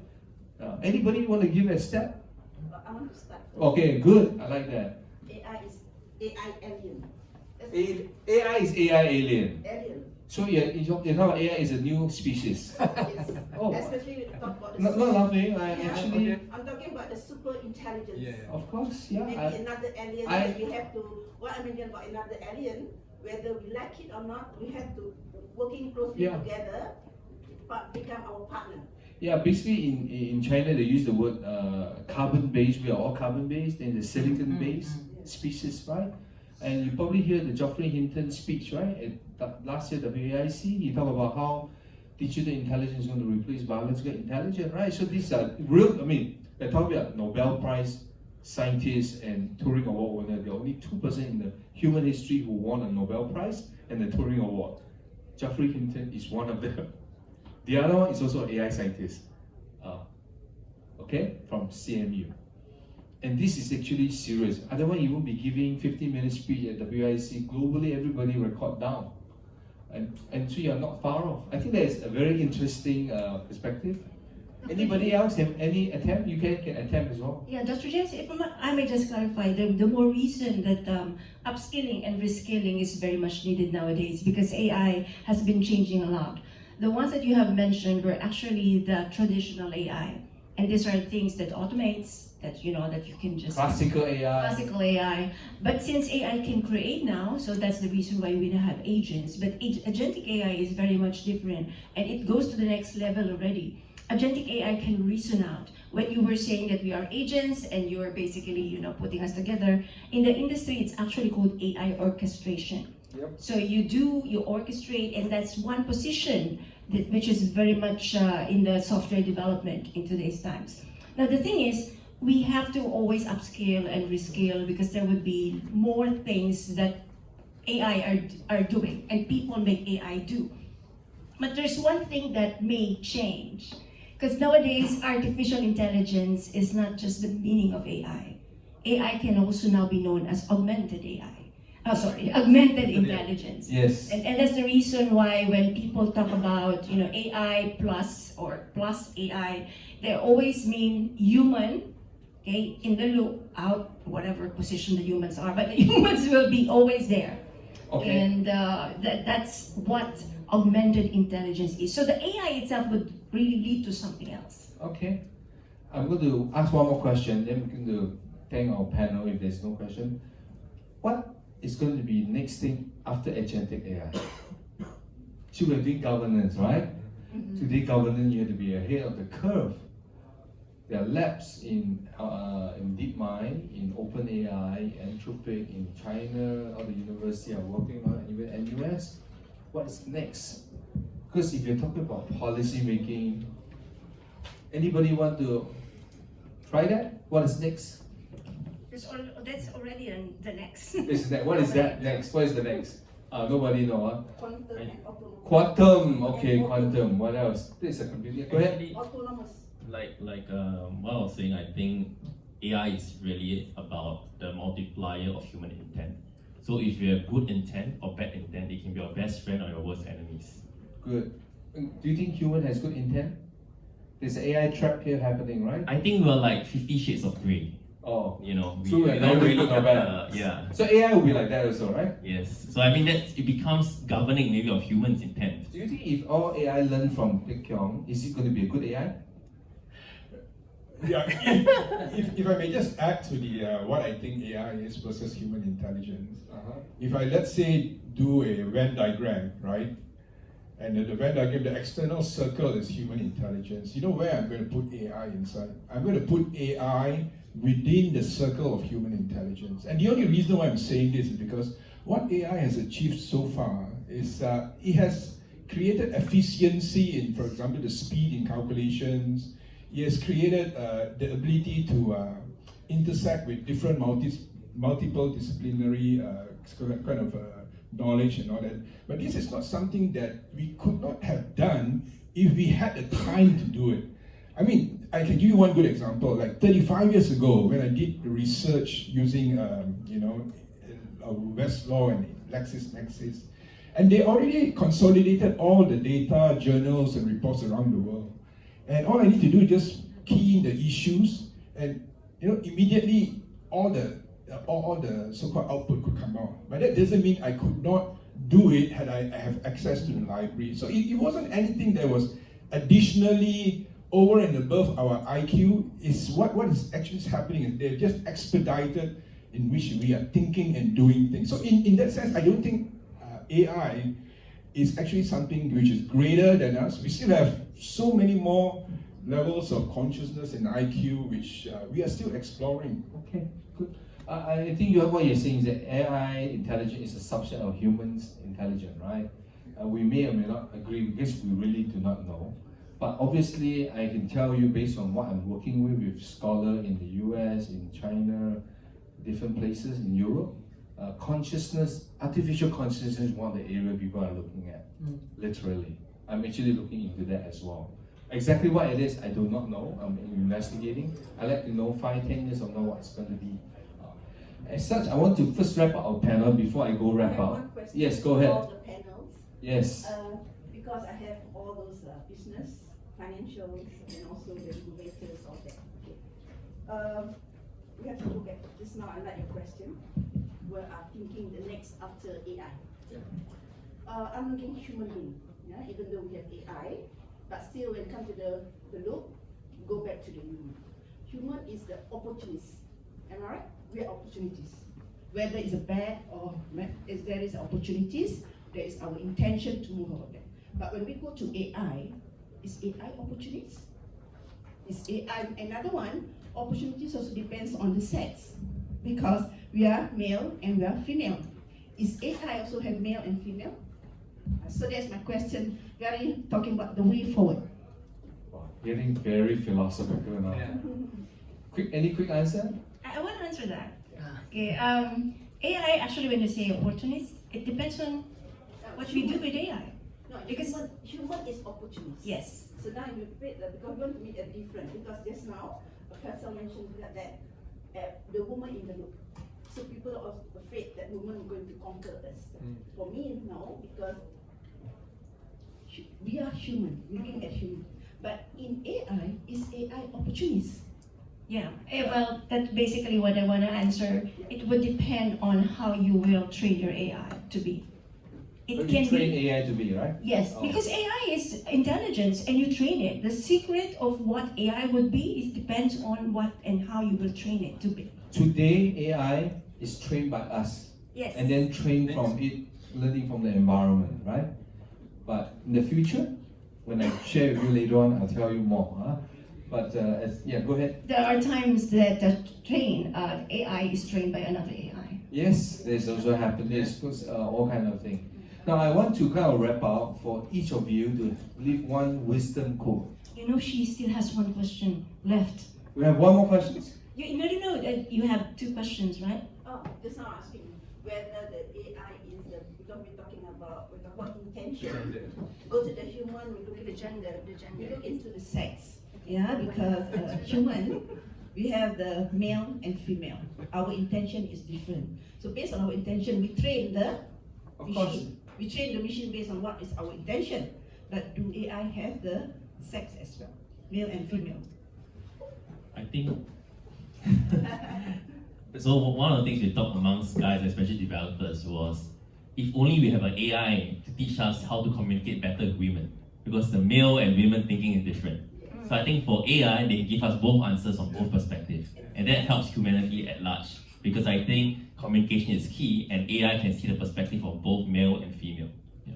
S2: Anybody want to give a step?
S8: I want to start.
S2: Okay, good. I like that.
S8: AI is AI alien.
S2: AI is AI alien.
S8: Alien.
S2: So you're talking about AI is a new species.
S8: Yes.
S2: Oh.
S8: Especially when you talk about the
S2: Not laughing. I
S8: Yeah,
S2: actually.
S1: okay.
S8: I'm talking about the super intelligence.
S1: Yeah.
S2: Of course, yeah.
S8: Maybe another alien that we have to. What I mean about another alien, whether we like it or not, we have to working closely
S2: Yeah.
S8: together, but become our partner.
S2: Yeah, basically in China they use the word carbon-based. We are all carbon-based, and the silicon-based species, right? And you probably hear the Geoffrey Hinton speech, right? Last year WAIC, he talked about how digital intelligence is going to replace biological intelligence, right? So these are real. I mean, they're talking about Nobel Prize scientists and Turing Award winner. There are only 2% in the human history who won a Nobel Prize and the Turing Award. Geoffrey Hinton is one of them. The other one is also an AI scientist, okay, from CMU. And this is actually serious. Otherwise, you won't be giving 15-minute speech at WIC. Globally, everybody record down. And so you're not far off. I think that is a very interesting perspective. Anybody else have any attempt? You can attempt as well.
S5: Yeah, Dr. James, if I may just clarify, the more reason that upskilling and reskilling is very much needed nowadays because AI has been changing a lot. The ones that you have mentioned were actually the traditional AI. And these are things that automates, that you can just...
S2: Classical AI.
S5: Classical AI. But since AI can create now, so that's the reason why we have agents. But agentic AI is very much different. And it goes to the next level already. Agentic AI can reason out. When you were saying that we are agents and you're basically, putting us together, in the industry, it's actually called AI orchestration.
S2: Yep.
S5: So you orchestrate, and that's one position which is very much in the software development in today's times. Now the thing is, we have to always upscale and rescale because there would be more things that AI are doing and people make AI do. But there's one thing that may change, because nowadays artificial intelligence is not just the meaning of AI. AI can also now be known as augmented AI. Augmented intelligence.
S2: Yes.
S5: And that's the reason why when people talk about AI plus or plus AI, they always mean human, okay, in the loop, out, whatever position the humans are, but the humans will be always there.
S2: Okay.
S5: And that's what augmented intelligence is. So the AI itself would really lead to something else.
S2: Okay. I'm going to ask one more question, then we're going to thank our panel if there's no question. What is going to be next thing after agentic AI? So we're doing governance, right?
S5: Mm-hmm.
S2: Today, governance, you have to be ahead of the curve. There are labs in DeepMind, in OpenAI, Anthropic, in China, all the universities are working on it, even NUS. What is next? Because if you're talking about policy making, anybody want to try that? What is next?
S5: That's already the next.
S2: What is that next? What is the next? Nobody know.
S8: Quantum and autonomous.
S2: Quantum. Okay, quantum. What else? This is a computer. Go ahead.
S6: Actually,
S8: Autonomous.
S6: like what I was saying, I think AI is really about the multiplier of human intent. So if you have good intent or bad intent, it can be your best friend or your worst enemies.
S2: Good. Do you think human has good intent? There's an AI trap here happening, right?
S6: I think we're like 50 shades of grey.
S2: Oh.
S6: You know, we,
S2: So we're
S6: we don't really
S2: not
S6: have
S2: bad.
S6: yeah.
S2: So AI will be like that also, right?
S6: Yes. So I mean that it becomes governing maybe of humans' intent.
S2: Do you think if all AI learn from Kheong, is it going to be a good AI?
S4: Yeah, if I may just add to the what I think AI is versus human intelligence. If I, let's say, do a Venn diagram, right? And the Venn diagram, the external circle is human intelligence. You know where I'm going to put AI inside? I'm going to put AI within the circle of human intelligence. And the only reason why I'm saying this is because what AI has achieved so far is it has created efficiency in, for example, the speed in calculations. It has created the ability to intersect with different multiple disciplinary kind of knowledge and all that. But this is not something that we could not have done if we had the time to do it. I mean, I can give you one good example. Like 35 years ago, when I did the research using, Westlaw and LexisNexis, and they already consolidated all the data, journals, and reports around the world. And all I need to do is just key in the issues, and immediately all the so-called output could come out. But that doesn't mean I could not do it had I have access to the library. So it wasn't anything that was additionally over and above our IQ. Is what is actually happening is they're just expedited in which we are thinking and doing things. So in that sense, I don't think AI is actually something which is greater than us. We still have so many more levels of consciousness and IQ which we are still exploring.
S2: Okay, good. I think what you're saying is that AI intelligence is a subset of humans' intelligence, right? We may or may not agree because we really do not know. But obviously, I can tell you based on what I'm working with scholars in the US, in China, different places in Europe, artificial consciousness is one of the areas people are looking at, literally. I'm actually looking into that as well. Exactly what it is, I do not know. I'm investigating. I'd like to know 5-10 years from now what it's going to be. As such, I want to first wrap up our panel before I go wrap up.
S8: One question.
S2: Yes, go ahead.
S8: All the panels.
S2: Yes.
S8: Because I have all those business, financials, and also the regulators, all that. Okay. We have to look at this now. I like your question. We are thinking the next after AI. I'm looking human being. Yeah, even though we have AI, but still when it comes to the loop, go back to the human. Human is the opportunist. Am I right? We are opportunities. Whether it's a bad or if there is opportunities, there is our intention to move over there. But when we go to AI, is AI opportunities? Is AI another one? Opportunities also depends on the sex, because we are male and we are female. Is AI also have male and female? So that's my question. Very talking about the way forward.
S2: Wow, getting very philosophical now. Any quick answer?
S5: I want to answer that. Okay. AI actually, when you say opportunist, it depends on what we do with AI.
S8: No, because human is opportunist.
S5: Yes.
S8: So now you put that because we want to make a difference. Because just now, Pisal mentioned that the woman in the loop. So people are afraid that women are going to conquer us. For me, no, because we are human, looking at human. But in AI, is AI opportunist?
S5: Yeah, well, that's basically what I want to answer. It would depend on how you will train your AI to be. It can
S2: train
S5: be,
S2: AI to be, right?
S5: yes, because AI is intelligence and you train it. The secret of what AI would be depends on what and how you will train it to be.
S2: Today, AI is trained by us.
S5: Yes.
S2: And then trained from it, learning from the environment, right? But in the future, when I share with you later on, I'll tell you more. Huh? But go ahead.
S5: There are times that AI is trained by another AI.
S2: Yes, there's also happened. There's all kind of thing. Now I want to kind of wrap up for each of you to leave one wisdom quote.
S5: You know, she still has one question left.
S2: We have one more question.
S5: No, you have two questions, right?
S8: Oh, just now asking whether the AI is because we're talking about intention. Go to the human, we look at the gender. We look into the sex. Yeah, because human we have the male and female. Our intention is different. So based on our intention, we train the
S2: Of course.
S8: machine. We train the machine based on what is our intention. But do AI have the sex as well, male and female?
S6: I think so. One of the things we talked amongst guys, especially developers, was if only we have an AI to teach us how to communicate better with women, because the male and women thinking is different. So I think for AI, they give us both answers on both perspectives, and that helps humanity at large. Because I think communication is key, and AI can see the perspective of both male and female. Yeah.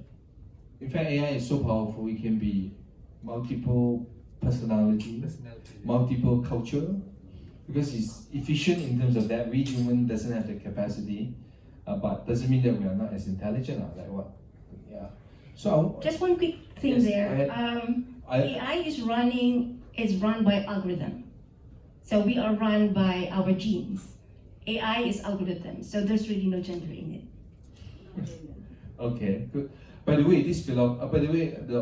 S2: In fact, AI is so powerful, it can be multiple personality, multiple culture, because it's efficient in terms of that. We human doesn't have the capacity, but doesn't mean that we are not as intelligent. Like what? Yeah. So
S5: Just one quick thing
S2: Yes,
S5: there. AI is run by algorithm. So we are run by our genes. AI is algorithm, so there's really no gender in it.
S2: Okay, good. By the way,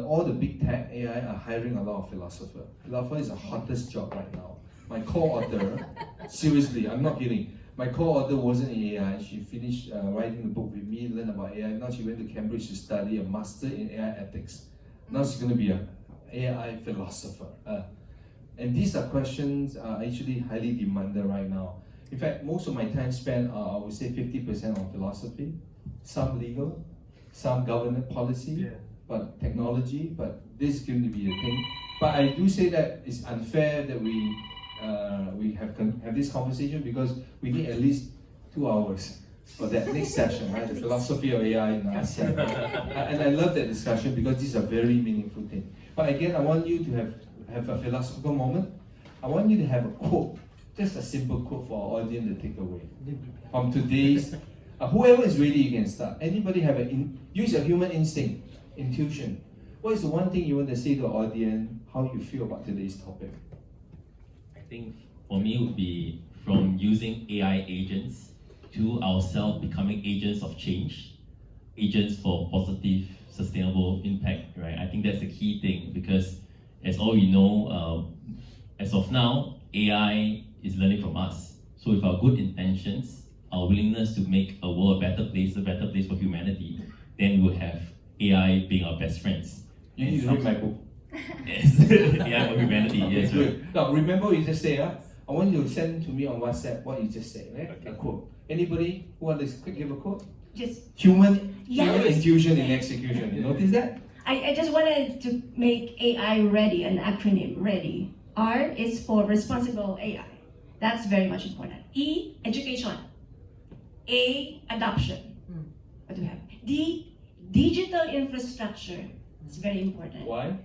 S2: all the big tech AI are hiring a lot of philosophers. Philosopher is the hottest job right now. My co-author, seriously, I'm not kidding. My co-author wasn't in AI. She finished writing the book with me, learned about AI. Now she went to Cambridge to study a master in AI ethics. Now she's going to be an AI philosopher. And these are questions actually highly demanded right now. In fact, most of my time spent, I would say 50% on philosophy, some legal, some government policy, but technology, but this is going to be the thing. But I do say that it's unfair that we have this conversation, because we need at least 2 hours for that next session, right? The philosophy of AI in ASEAN. And I love that discussion because these are very meaningful things. But again, I want you to have a philosophical moment. I want you to have a quote, just a simple quote for our audience to take away from today's. Whoever is ready, you can start. Anybody have use your human instinct, intuition. What is the one thing you want to say to our audience? How you feel about today's topic?
S6: I think for me it would be from using AI agents to ourselves becoming agents of change, agents for positive, sustainable impact, right? I think that's the key thing, because as all we know, as of now, AI is learning from us. So with our good intentions, our willingness to make a world a better place for humanity, then we will have AI being our best friends.
S2: You need to read my book.
S6: Yes, AI for humanity, yes.
S2: Good. Now remember what you just said, I want you to send to me on WhatsApp what you just said, right? A quote. Anybody who wants to quick give a quote?
S5: Just
S2: Human
S5: Yes.
S2: intuition in execution. You notice that?
S5: I just wanted to make AI ready, an acronym, ready. R is for responsible AI. That's very much important. E, education. A, adoption. What do we have? D, digital infrastructure. It's very important.
S2: Why?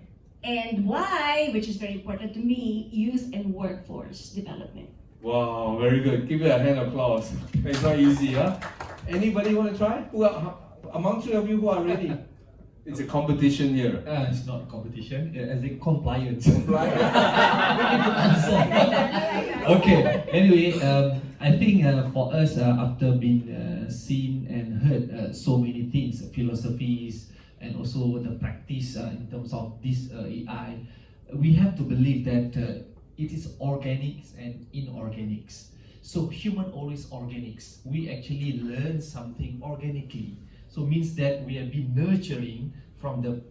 S5: And Y, which is very important to me, youth and workforce development.
S2: Wow, very good. Give it a hand applause. It's not easy, huh? Anybody want to try? Among three of you who are ready? It's a competition here.
S7: It's not a competition, as in compliance. Okay, anyway, I think for us, after being seen and heard so many things, philosophies, and also the practice in terms of this AI, we have to believe that it is organics and inorganics. So human always organics. We actually learn something organically. So means that we have been nurturing from the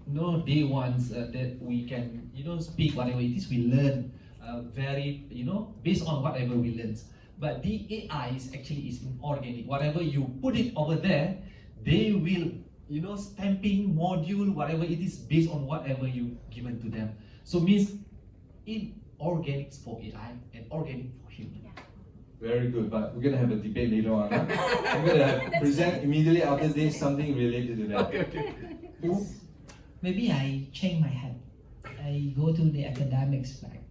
S7: day ones that we can speak whatever it is we learn very based on whatever we learn. But the AI is actually inorganic. Whatever you put it over there, they will stamping module whatever it is based on whatever you given to them. So means inorganics for AI and organic for human.
S2: Very good, but we're going to have a debate later on. Huh? I'm going to present immediately after this something related to that. Who?
S3: Maybe I change my hat. I go to the academics back.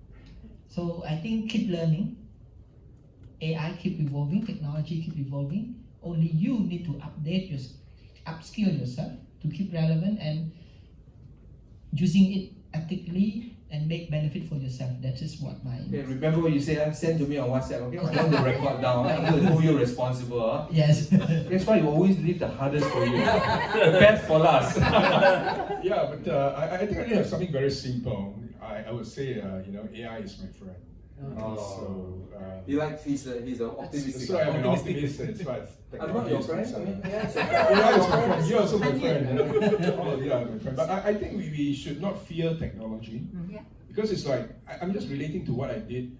S3: So I think keep learning. AI keep evolving, technology keep evolving. Only you need to upskill yourself to keep relevant and using it ethically and make benefit for yourself. That is what my...
S2: Okay, remember what you said, send to me on WhatsApp, okay? I want to record down, I'm going to hold you responsible. Huh?
S3: Yes.
S2: That's why you always leave the hardest for you. The best for last.
S4: Yeah, but I think I have something very simple. I would say, AI is my friend. So,
S1: He likes, he's an optimistic.
S4: so I'm an
S1: optimistic.
S4: optimist as far as
S1: I'm not your
S4: technology is
S1: friend. I mean,
S4: concerned.
S1: yeah, so
S4: Yeah, it's my friend. You're also my friend. Oh, yeah, my friend. But I think we should not fear technology.
S8: Yeah.
S4: Because it's like, I'm just relating to what I did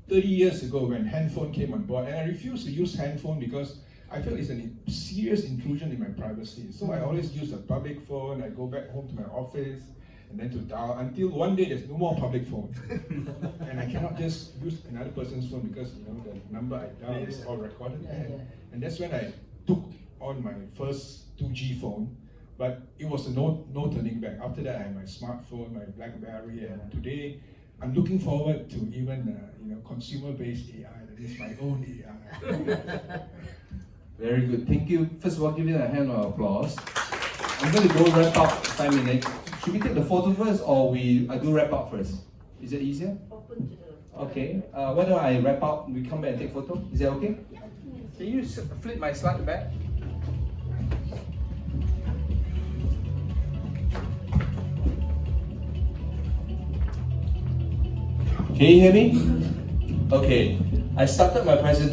S4: 30 years ago when handphone came on board. And I refused to use handphone because I feel it's a serious intrusion in my privacy. So I always use a public phone. I go back home to my office and then to dial until one day there's no more public phone. And I cannot just use another person's phone because the number I dial is all recorded. And that's when I took on my first 2G phone. But it was a no turning back. After that, I had my smartphone, my BlackBerry, and today I'm looking forward to even consumer-based AI. That is my own AI.
S2: Very good. Thank you. First of all, give you a hand of applause. I'm going to go wrap up 5 minutes. Should we take the photo first, or I do wrap up first? Is it easier?
S8: Open to the.
S2: Okay. Why don't I wrap up? We come back and take photo. Is that okay? Can you flip my slide back? Can you hear me? Okay. I started my presentation